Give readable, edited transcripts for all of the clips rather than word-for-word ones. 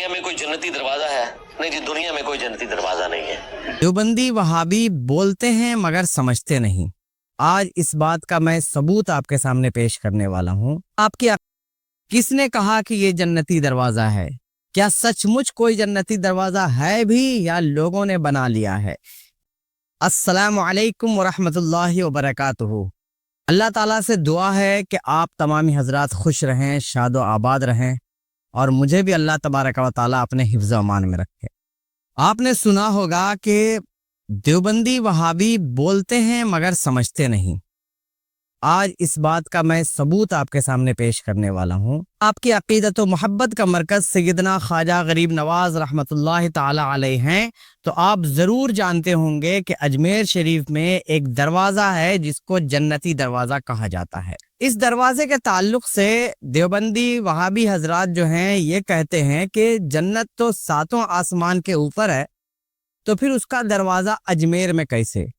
दुनिया में कोई जन्नती दरवाजा है? नहीं जी, दुनिया में कोई जन्नती दरवाजा नहीं है। देवबंदी वहाबी बोलते हैं मगर समझते नहीं। आज इस बात का मैं सबूत आपके सामने पेश करने वाला हूँ। किसने कहा कि ये जन्नती दरवाजा है? क्या सचमुच कोई जन्नती दरवाजा है भी या लोगों ने बना लिया है? अस्सलामु अलैकुम वरहमतुल्लाहि वबरकातुहू। अल्लाह ताला से दुआ है कि आप तमामी हजरात खुश रहें, शादो आबाद रहें और मुझे भी अल्लाह तबारक व ताला अपने हिफ्ज़ अमान में रखे। आपने सुना होगा कि देवबंदी वहाबी बोलते हैं मगर समझते नहीं। आज इस बात का मैं सबूत आपके सामने पेश करने वाला हूँ। आपकी अकीदत व मोहब्बत का मरकज़ सैयदना ख्वाजा गरीब नवाज रहमतुल्लाहि ताला अलैह हैं, तो आप ज़रूर जानते होंगे कि अजमेर शरीफ में एक दरवाज़ा है जिसको जन्नती दरवाज़ा कहा जाता है। इस दरवाजे के ताल्लुक से देवबंदी वहाबी हजरात जो हैं ये कहते हैं कि जन्नत तो सातों आसमान के ऊपर है, तो फिर उसका दरवाज़ा अजमेर में कैसे?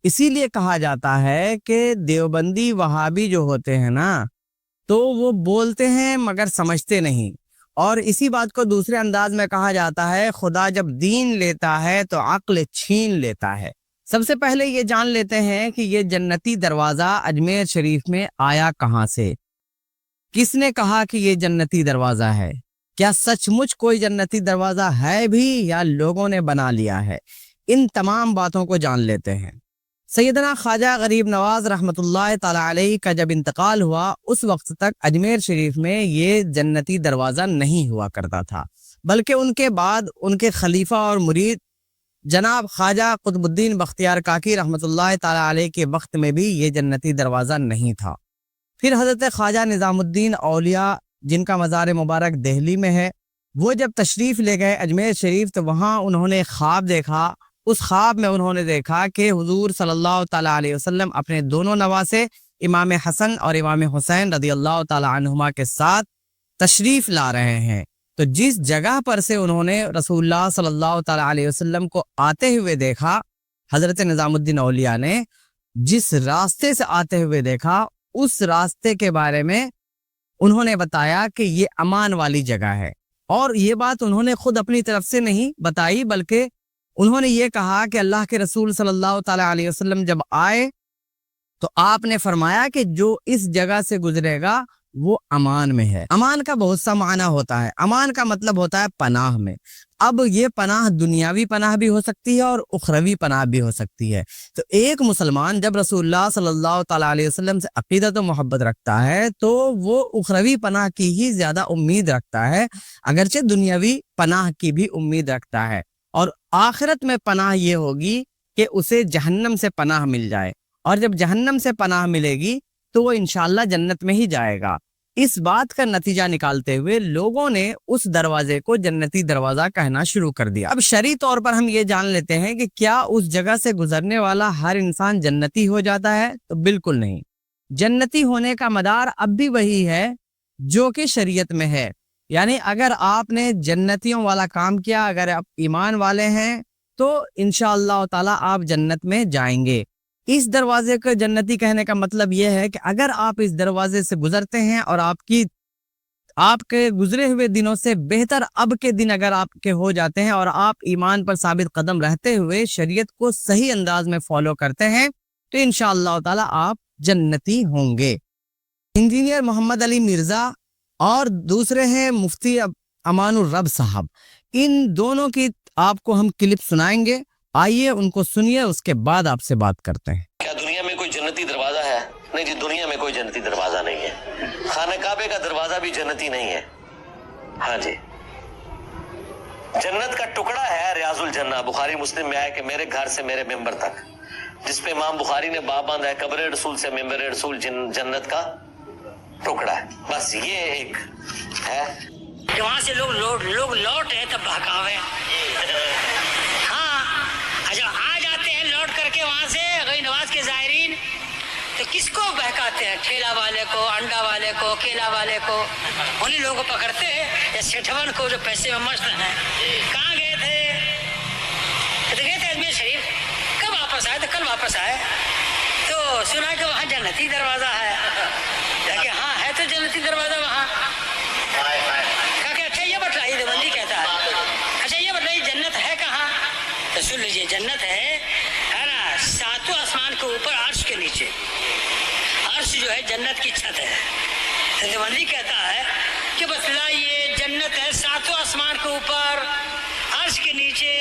इसीलिए कहा जाता है कि देवबंदी वहाबी जो होते हैं ना, तो वो बोलते हैं मगर समझते नहीं। और इसी बात को दूसरे अंदाज में कहा जाता है, खुदा जब दीन लेता है तो अक्ल छीन लेता है। सबसे पहले ये जान लेते हैं कि ये जन्नती दरवाज़ा अजमेर शरीफ में आया कहाँ से? किसने कहा कि ये जन्नती दरवाज़ा है? क्या सचमुच कोई जन्नती दरवाज़ा है भी या लोगों ने बना लिया है? इन तमाम बातों को जान लेते हैं। सैयदना ख्वाजा गरीब नवाज रहमतुल्लाहि ताला अलैह का जब इंतकाल हुआ, उस वक्त तक अजमेर शरीफ में ये जन्नती दरवाज़ा नहीं हुआ करता था, बल्कि उनके बाद उनके खलीफा और मुरीद जनाब ख्वाजा कुतुबुद्दीन बख्तियार काकी रहमतुल्लाहि ताला अलैह के वक्त में भी ये जन्नती दरवाज़ा नहीं था। फिर हज़रत ख्वाजा निज़ामुद्दीन औलिया, जिनका मज़ार मुबारक दिल्ली में है, वो जब तशरीफ़ ले गए अजमेर शरीफ, तो वहाँ उन्होंने ख्वाब देखा। उस ख्वाब में उन्होंने देखा कि हुजूर सल्लल्लाहु ताला अलैहि वसल्लम अपने दोनों नवासे इमाम हसन और इमाम हुसैन रदियल्लाहु ताला अन्हुमा के साथ तशरीफ़ ला रहे हैं। तो जिस जगह पर से उन्होंने रसूलुल्लाह सल्लल्लाहु ताला अलैहि वसल्लम को आते हुए देखा, हज़रत निज़ामुद्दीन औलिया ने जिस रास्ते से आते हुए देखा, उस रास्ते के बारे में उन्होंने बताया कि ये अमान वाली जगह है। और ये बात उन्होंने खुद अपनी तरफ से नहीं बताई, बल्कि उन्होंने ये कहा कि अल्लाह के रसूल सल्लल्लाहु ताला अलैहि वसल्लम जब आए तो आपने फरमाया कि जो इस जगह से गुजरेगा वो अमान में है। अमान का बहुत सा माना होता है। अमान का मतलब होता है पनाह में। अब ये पनाह दुनियावी पनाह भी हो सकती है और उखरवी पनाह भी हो सकती है। तो एक मुसलमान जब रसूलुल्लाह सल्लल्लाहु ताला अलैहि वसल्लम से अकीदत व मोहब्बत रखता है, तो वो उखरवी पनाह की ही ज्यादा उम्मीद रखता है, अगरचे दुनियावी पनाह की भी उम्मीद रखता है। और आखिरत में पनाह ये होगी कि उसे जहन्नम से पनाह मिल जाए, और जब जहन्नम से पनाह मिलेगी तो वो इंशाअल्लाह जन्नत में ही जाएगा। इस बात का नतीजा निकालते हुए लोगों ने उस दरवाजे को जन्नती दरवाजा कहना शुरू कर दिया। अब शरई तौर पर हम ये जान लेते हैं कि क्या उस जगह से गुजरने वाला हर इंसान जन्नती हो जाता है? तो बिल्कुल नहीं। जन्नती होने का मदार अब भी वही है जो कि शरीयत में है। यानी अगर आपने जन्नतियों वाला काम किया, अगर आप ईमान वाले हैं, तो इंशाअल्लाह ताला आप जन्नत में जाएंगे। इस दरवाजे को जन्नती कहने का मतलब यह है कि अगर आप इस दरवाजे से गुजरते हैं और आपके गुजरे हुए दिनों से बेहतर अब के दिन अगर आपके हो जाते हैं और आप ईमान पर साबित कदम रहते हुए शरीयत को सही अंदाज में फॉलो करते हैं, तो इंशाअल्लाह ताला आप जन्नती होंगे। इंजीनियर मोहम्मद अली मिर्जा और दूसरे हैं मुफ्ती अमानुर रब साहब, इन दोनों की आपको हम क्लिप सुनाएंगे। आइए उनको सुनिए, उसके बाद आपसे बात करते हैं। क्या दुनिया में कोई जन्नती दरवाजा है? नहीं जी, दुनिया में कोई जन्नती दरवाजा नहीं है। खाने काबे का दरवाजा भी जन्नती नहीं है। हाँ जी, जन्नत का टुकड़ा है रियाजुल जन्ना। बुखारी मुस्लिम में आया कि मेरे घर से मेरे मेंबर तक, जिसपे इमाम बुखारी ने बाब बांधा है, कब्र रसूल से मेंबर रसूल जन्नत का टुकड़ा है। बस ये एक है कि वहां से लोग लौट है तब बहकावे। हाँ, अच्छा आ जाते हैं लौट करके वहां से गई नवाज के जायरीन, तो किसको बहकाते हैं? ठेला वाले को, अंडा वाले को, केला वाले को, उन्हीं लोगों को पकड़ते हैं, या सेठवन को जो पैसे में मस्त हैं। कहाँ गए थे? तो गए थे अजमेर शरीफ। कब वापस आए? तो कल वापस आए। तो सुना कि वहाँ जन्नती दरवाजा है। हाँ है तो जन्नती दरवाजा वहाँ। अच्छा ये बतलाइए سن لیجیے، جنت ہے نا، ساتوں آسمان کے اوپر، عرش کے نیچے. عرش جو ہے جنت کی چھت ہے. سندبندی کہتا ہے کہ بتلائیے جنت ہے ساتوں آسمان کے اوپر، عرش کے نیچے،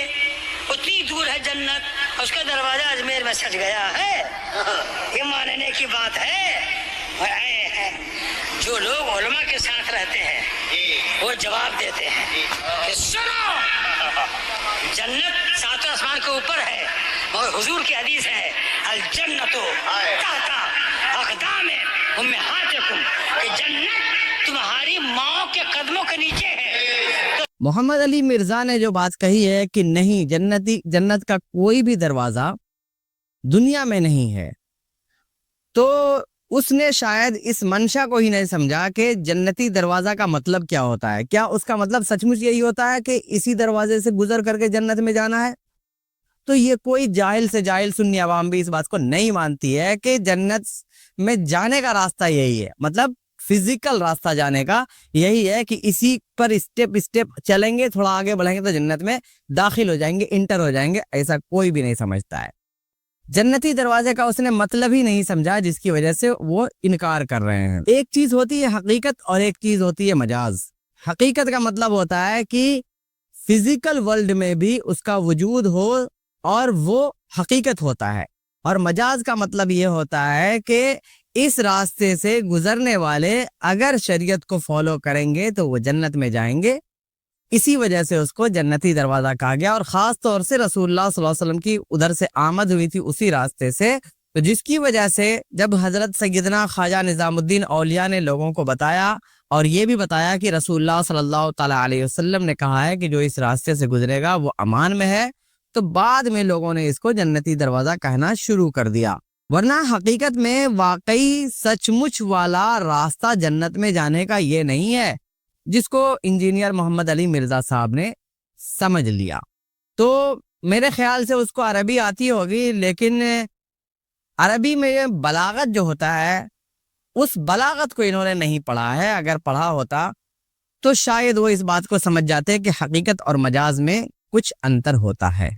اتنی دور ہے جنت، اس کا دروازہ اجمیر میں سج گیا ہے. یہ ماننے کی بات ہے. جو لوگ علماء کے ساتھ رہتے ہیں وہ جواب دیتے ہیں کہ سنو، جنت ساتوں آسمان کے اوپر ہے، اور حضور کی حدیث ہے الجنت تحت اقدام امہاتکم، کہ جنت تمہاری ماں کے قدموں کے نیچے ہے. محمد علی مرزا نے جو بات کہی ہے کہ نہیں، جنت کا کوئی بھی دروازہ دنیا میں نہیں ہے، تو اس نے شاید اس منشا کو ہی نہیں سمجھا کہ جنتی دروازہ کا مطلب کیا ہوتا ہے. کیا اس کا مطلب سچ مچ یہی ہوتا ہے کہ اسی دروازے سے گزر کر کے جنت میں جانا ہے؟ تو یہ کوئی جاہل سے جاہل سنی عوام بھی اس بات کو نہیں مانتی ہے کہ جنت میں جانے کا راستہ یہی ہے. مطلب فزیکل راستہ جانے کا یہی ہے کہ اسی پر اسٹیپ چلیں گے، تھوڑا آگے بڑھیں گے تو جنت میں داخل ہو جائیں گے، انٹر ہو جائیں گے. ایسا کوئی بھی نہیں سمجھتا ہے. جنتی دروازے کا اس نے مطلب ہی نہیں سمجھا، جس کی وجہ سے وہ انکار کر رہے ہیں. ایک چیز ہوتی ہے حقیقت اور ایک چیز ہوتی ہے مجاز. حقیقت کا مطلب ہوتا ہے کہ فزیکل ورلڈ میں بھی اس کا وجود ہو اور وہ حقیقت ہوتا ہے، اور مجاز کا مطلب یہ ہوتا ہے کہ اس راستے سے گزرنے والے اگر شریعت کو فالو کریں گے تو وہ جنت میں جائیں گے. اسی وجہ سے اس کو جنتی دروازہ کہا گیا، اور خاص طور سے رسول اللہ صلی اللہ علیہ وسلم کی ادھر سے آمد ہوئی تھی اسی راستے سے، تو جس کی وجہ سے جب حضرت سیدنا خواجہ نظام الدین اولیاء نے لوگوں کو بتایا اور یہ بھی بتایا کہ رسول اللہ صلی اللہ تعالیٰ علیہ وسلم نے کہا ہے کہ جو اس راستے سے گزرے گا وہ امان میں ہے، تو بعد میں لوگوں نے اس کو جنتی دروازہ کہنا شروع کر دیا. ورنہ حقیقت میں واقعی سچ مچ والا راستہ جنت میں جانے کا یہ نہیں ہے، جس کو انجینئر محمد علی مرزا صاحب نے سمجھ لیا. تو میرے خیال سے اس کو عربی آتی ہوگی، لیکن عربی میں بلاغت جو ہوتا ہے اس بلاغت کو انہوں نے نہیں پڑھا ہے. اگر پڑھا ہوتا تو شاید وہ اس بات کو سمجھ جاتے کہ حقیقت اور مجاز میں کچھ انتر ہوتا ہے.